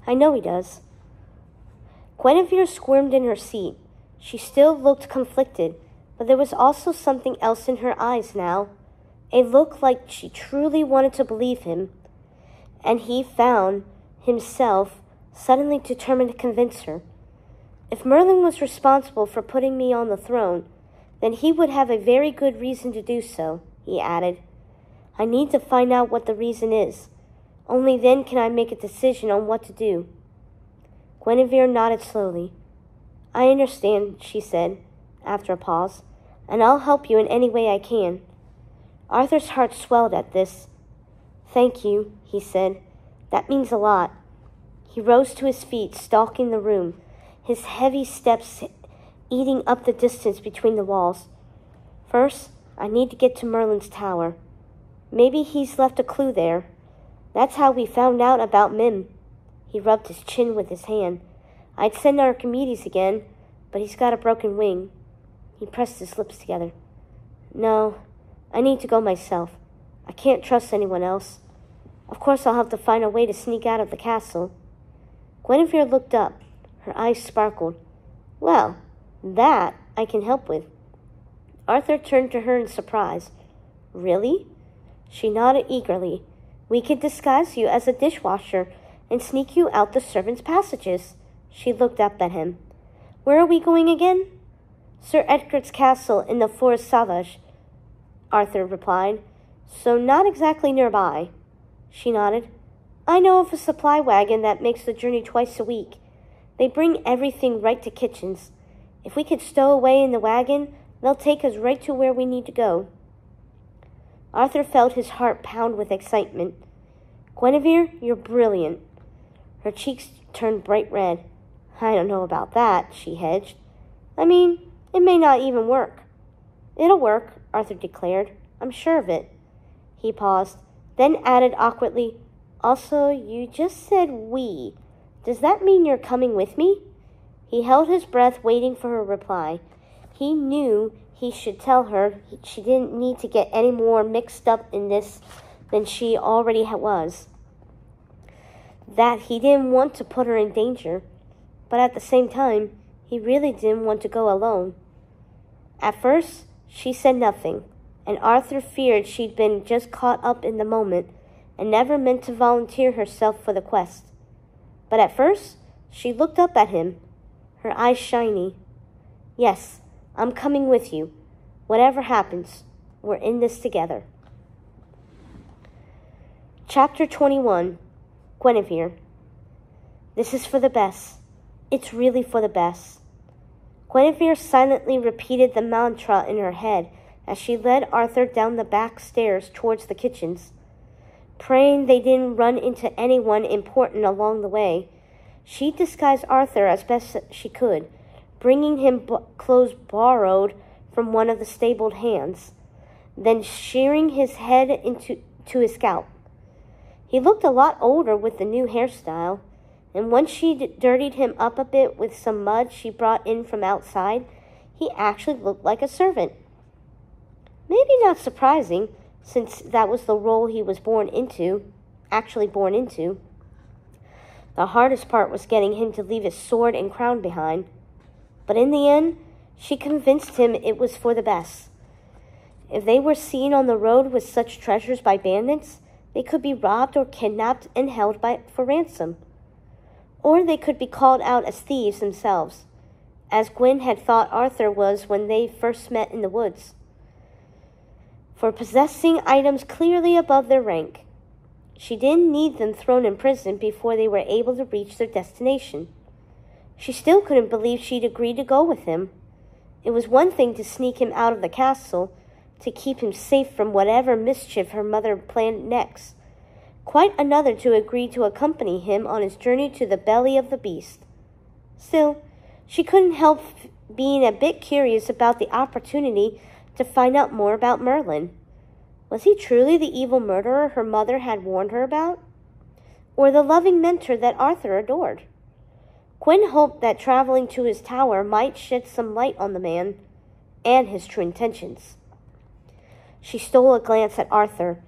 I know he does. Guinevere squirmed in her seat. She still looked conflicted, but there was also something else in her eyes now. A look like she truly wanted to believe him, and he found himself suddenly determined to convince her. If Merlin was responsible for putting me on the throne, then he would have a very good reason to do so, he added. I need to find out what the reason is. Only then can I make a decision on what to do. Guinevere nodded slowly. I understand, she said, after a pause, and I'll help you in any way I can. Arthur's heart swelled at this. Thank you, he said. That means a lot. He rose to his feet, stalking the room, his heavy steps eating up the distance between the walls. First, I need to get to Merlin's tower. Maybe he's left a clue there. That's how we found out about Mim. He rubbed his chin with his hand. I'd send Archimedes again, but he's got a broken wing. He pressed his lips together. No, I need to go myself. I can't trust anyone else. Of course I'll have to find a way to sneak out of the castle. Guinevere looked up. Her eyes sparkled. Well, that I can help with. Arthur turned to her in surprise. Really? She nodded eagerly. We could disguise you as a dishwasher and sneak you out the servants' passages. She looked up at him. Where are we going again? Sir Edgar's castle in the Forest Sauvage, Arthur replied. So not exactly nearby. She nodded. I know of a supply wagon that makes the journey twice a week. They bring everything right to Kitchens. If we could stow away in the wagon, they'll take us right to where we need to go. Arthur felt his heart pound with excitement. Guinevere, you're brilliant. Her cheeks turned bright red. I don't know about that, she hedged. I mean, it may not even work. It'll work, Arthur declared. I'm sure of it. He paused, then added awkwardly, Also, you just said we. Does that mean you're coming with me? He held his breath, waiting for her reply. He knew he should tell her she didn't need to get any more mixed up in this than she already was. That he didn't want to put her in danger, but at the same time, he really didn't want to go alone. At first, she said nothing, and Arthur feared she'd been just caught up in the moment and never meant to volunteer herself for the quest. But at first, she looked up at him, her eyes shiny. Yes, I'm coming with you. Whatever happens, we're in this together. Chapter 21. Guinevere. This is for the best. It's really for the best. Guinevere silently repeated the mantra in her head as she led Arthur down the back stairs towards the kitchens. Praying they didn't run into anyone important along the way, she disguised Arthur as best she could, bringing him clothes borrowed from one of the stabled hands, then shearing his head to his scalp. He looked a lot older with the new hairstyle, and once she dirtied him up a bit with some mud she brought in from outside, he actually looked like a servant. Maybe not surprising, since that was the role he was actually born into. The hardest part was getting him to leave his sword and crown behind. But in the end, she convinced him it was for the best. If they were seen on the road with such treasures by bandits, they could be robbed or kidnapped and held for ransom. Or they could be called out as thieves themselves, as Gwyn had thought Arthur was when they first met in the woods, for possessing items clearly above their rank. She didn't need them thrown in prison before they were able to reach their destination. She still couldn't believe she'd agreed to go with him. It was one thing to sneak him out of the castle, to keep him safe from whatever mischief her mother planned next. Quite another to agree to accompany him on his journey to the belly of the beast. Still, she couldn't help being a bit curious about the opportunity to find out more about Merlin. Was he truly the evil murderer her mother had warned her about? Or the loving mentor that Arthur adored? Gwyn hoped that traveling to his tower might shed some light on the man and his true intentions. She stole a glance at Arthur.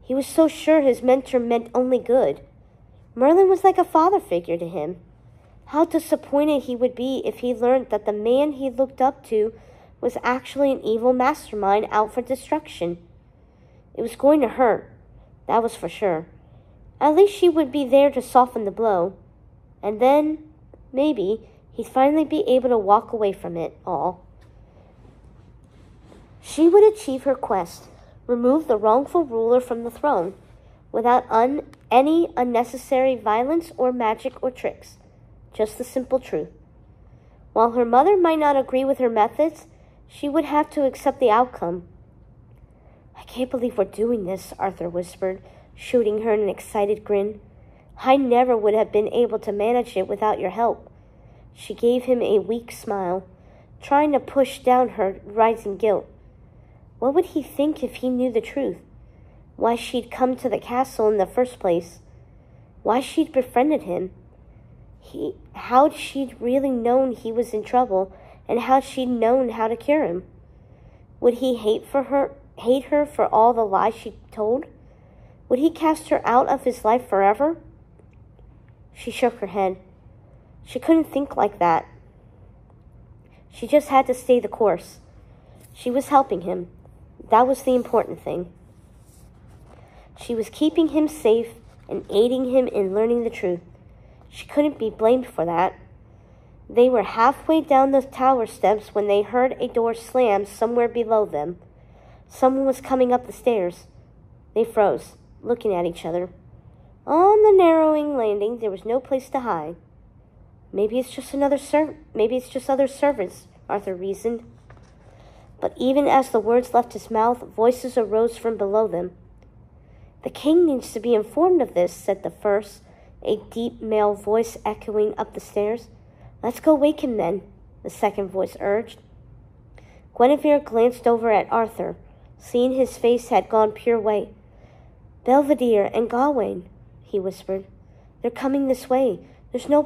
He was so sure his mentor meant only good. Merlin was like a father figure to him. How disappointed he would be if he learned that the man he looked up to was actually an evil mastermind out for destruction. It was going to hurt, that was for sure. At least she would be there to soften the blow. And then, maybe, he'd finally be able to walk away from it all. She would achieve her quest, remove the wrongful ruler from the throne, without any unnecessary violence or magic or tricks. Just the simple truth. While her mother might not agree with her methods, she would have to accept the outcome. I can't believe we're doing this, Arthur whispered, shooting her an excited grin. I never would have been able to manage it without your help. She gave him a weak smile, trying to push down her rising guilt. What would he think if he knew the truth? Why she'd come to the castle in the first place? Why she'd befriended him? How she'd really known he was in trouble, and how she'd known how to cure him? Would he hate her for all the lies she told? Would he cast her out of his life forever? She shook her head. She couldn't think like that. She just had to stay the course. She was helping him. That was the important thing. She was keeping him safe and aiding him in learning the truth. She couldn't be blamed for that. They were halfway down the tower steps when they heard a door slam somewhere below them. Someone was coming up the stairs. They froze, looking at each other. On the narrowing landing, there was no place to hide. Maybe it's just other servants, Arthur reasoned. But even as the words left his mouth, voices arose from below them. The king needs to be informed of this, said the first, a deep male voice echoing up the stairs. Let's go wake him then, the second voice urged. Guinevere glanced over at Arthur, seeing his face had gone pure white. Belvedere and Gawain, he whispered. They're coming this way. There's no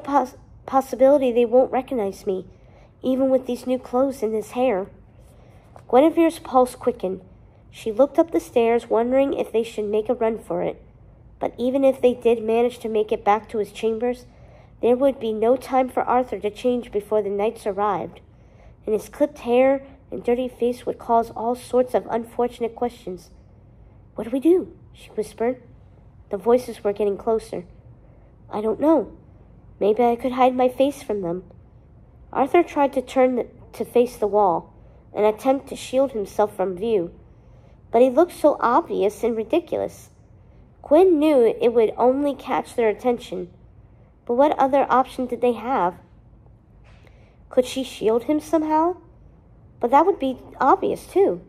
possibility they won't recognize me, even with these new clothes and this hair. Guinevere's pulse quickened. She looked up the stairs, wondering if they should make a run for it. But even if they did manage to make it back to his chambers, there would be no time for Arthur to change before the knights arrived, and his clipped hair and dirty face would cause all sorts of unfortunate questions. What do we do? She whispered. The voices were getting closer. I don't know. Maybe I could hide my face from them. Arthur tried to turn to face the wall, an attempt to shield himself from view, but he looked so obvious and ridiculous. Gwyn knew it would only catch their attention, but what other option did they have? Could she shield him somehow? But that would be obvious too.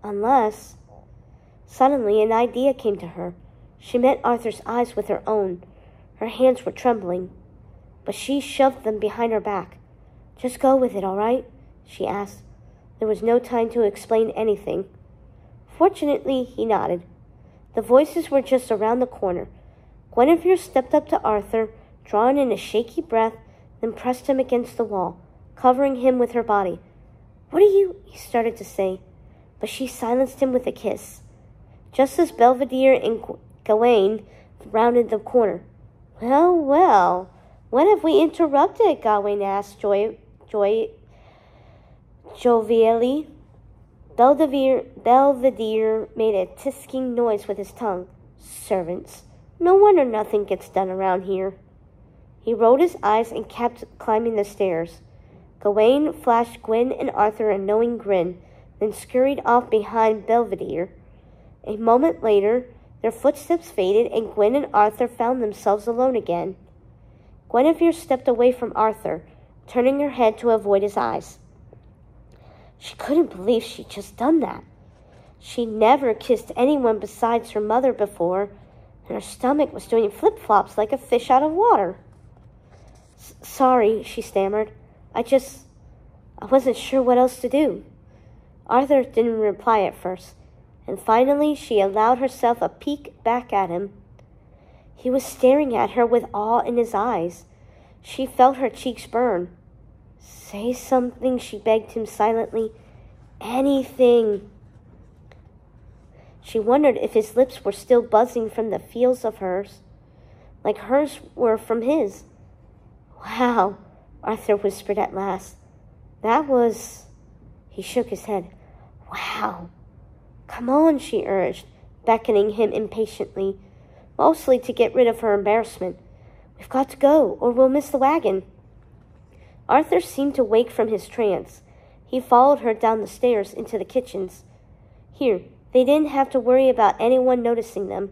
Unless... Suddenly an idea came to her. She met Arthur's eyes with her own. Her hands were trembling, but she shoved them behind her back. Just go with it, all right? She asked. There was no time to explain anything. Fortunately, he nodded. The voices were just around the corner. Guinevere stepped up to Arthur, drawing in a shaky breath, then pressed him against the wall, covering him with her body. What are you... he started to say, but she silenced him with a kiss. Just as Belvedere and Gawain rounded the corner. Well, well, what have we interrupted? Gawain asked jovially. Belvedere made a tisking noise with his tongue. Servants. No wonder nothing gets done around here. He rolled his eyes and kept climbing the stairs. Gawain flashed Gwyn and Arthur a knowing grin, then scurried off behind Belvedere. A moment later, their footsteps faded and Gwyn and Arthur found themselves alone again. Guinevere stepped away from Arthur, turning her head to avoid his eyes. She couldn't believe she'd just done that. She'd never kissed anyone besides her mother before, and her stomach was doing flip-flops like a fish out of water. Sorry, she stammered. I wasn't sure what else to do. Arthur didn't reply at first, and finally she allowed herself a peek back at him. He was staring at her with awe in his eyes. She felt her cheeks burn. Say something, she begged him silently. Anything. She wondered if his lips were still buzzing from the feels of hers. like hers were from his. Wow, Arthur whispered at last. That was... He shook his head. Wow. Come on, she urged, beckoning him impatiently, mostly to get rid of her embarrassment. We've got to go, or we'll miss the wagon. Arthur seemed to wake from his trance. He followed her down the stairs into the kitchens. Here, they didn't have to worry about anyone noticing them.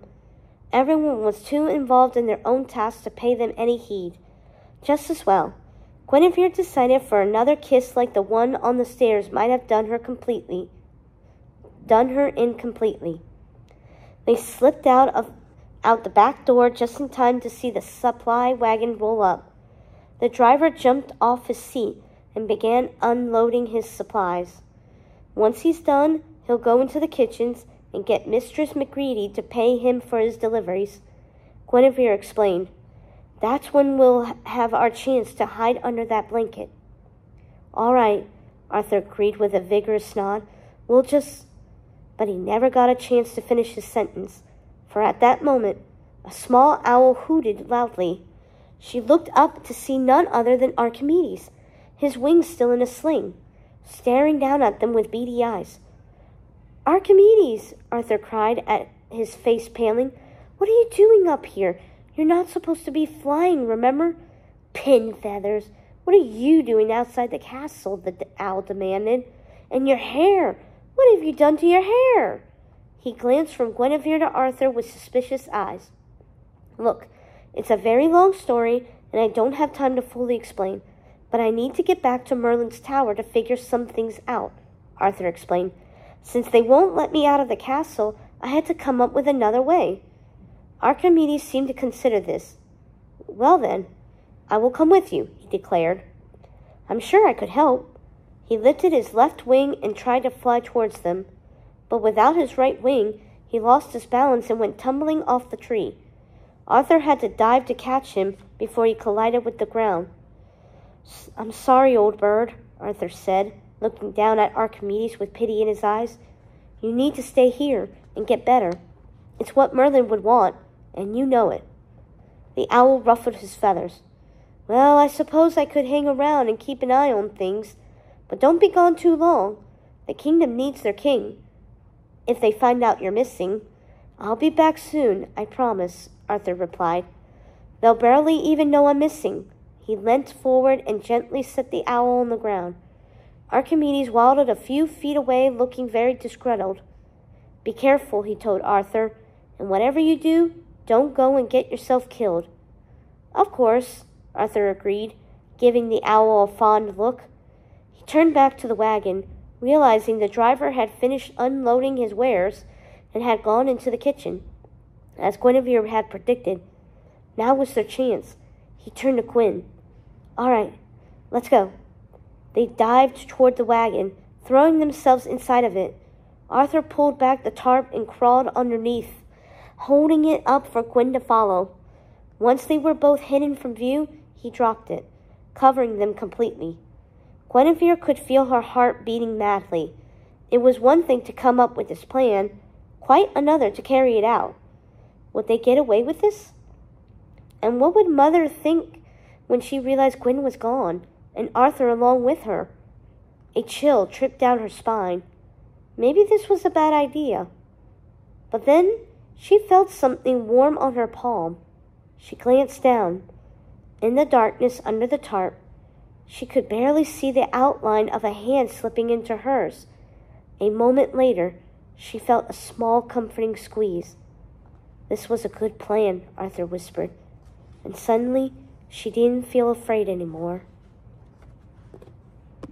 Everyone was too involved in their own tasks to pay them any heed. Just as well. Guinevere decided for another kiss like the one on the stairs might have done her in completely. They slipped out the back door just in time to see the supply wagon roll up. The driver jumped off his seat and began unloading his supplies. Once he's done, he'll go into the kitchens and get Mistress McGreedy to pay him for his deliveries. Guinevere explained. That's when we'll have our chance to hide under that blanket. All right, Arthur agreed with a vigorous nod. We'll just... But he never got a chance to finish his sentence, for at that moment, a small owl hooted loudly. She looked up to see none other than Archimedes, his wings still in a sling, staring down at them with beady eyes. Archimedes, Arthur cried, at his face paling. What are you doing up here? You're not supposed to be flying, remember? Pin feathers. What are you doing outside the castle? The owl demanded. And your hair. What have you done to your hair? He glanced from Guinevere to Arthur with suspicious eyes. Look, it's a very long story, and I don't have time to fully explain, but I need to get back to Merlin's tower to figure some things out, Arthur explained. Since they won't let me out of the castle, I had to come up with another way. Archimedes seemed to consider this. Well then, I will come with you, he declared. I'm sure I could help. He lifted his left wing and tried to fly towards them, but without his right wing, he lost his balance and went tumbling off the tree. Arthur had to dive to catch him before he collided with the ground. I'm sorry, old bird, Arthur said, looking down at Archimedes with pity in his eyes. You need to stay here and get better. It's what Merlin would want, and you know it. The owl ruffled his feathers. Well, I suppose I could hang around and keep an eye on things, but don't be gone too long. The kingdom needs their king. If they find out you're missing, I'll be back soon, I promise, Arthur replied. They'll barely even know I'm missing. He leant forward and gently set the owl on the ground. Archimedes waddled a few feet away, looking very disgruntled. Be careful, he told Arthur, and whatever you do, don't go and get yourself killed. Of course, Arthur agreed, giving the owl a fond look. He turned back to the wagon, realizing the driver had finished unloading his wares and had gone into the kitchen. As Guinevere had predicted, now was their chance. He turned to Gwyn. All right, let's go. They dived toward the wagon, throwing themselves inside of it. Arthur pulled back the tarp and crawled underneath, holding it up for Gwyn to follow. Once they were both hidden from view, he dropped it, covering them completely. Guinevere could feel her heart beating madly. It was one thing to come up with this plan, quite another to carry it out. Would they get away with this? And what would Mother think when she realized Gwyn was gone, and Arthur along with her? A chill tripped down her spine. Maybe this was a bad idea. But then she felt something warm on her palm. She glanced down. In the darkness under the tarp, she could barely see the outline of a hand slipping into hers. A moment later, she felt a small, comforting squeeze. This was a good plan, Arthur whispered, and suddenly she didn't feel afraid anymore.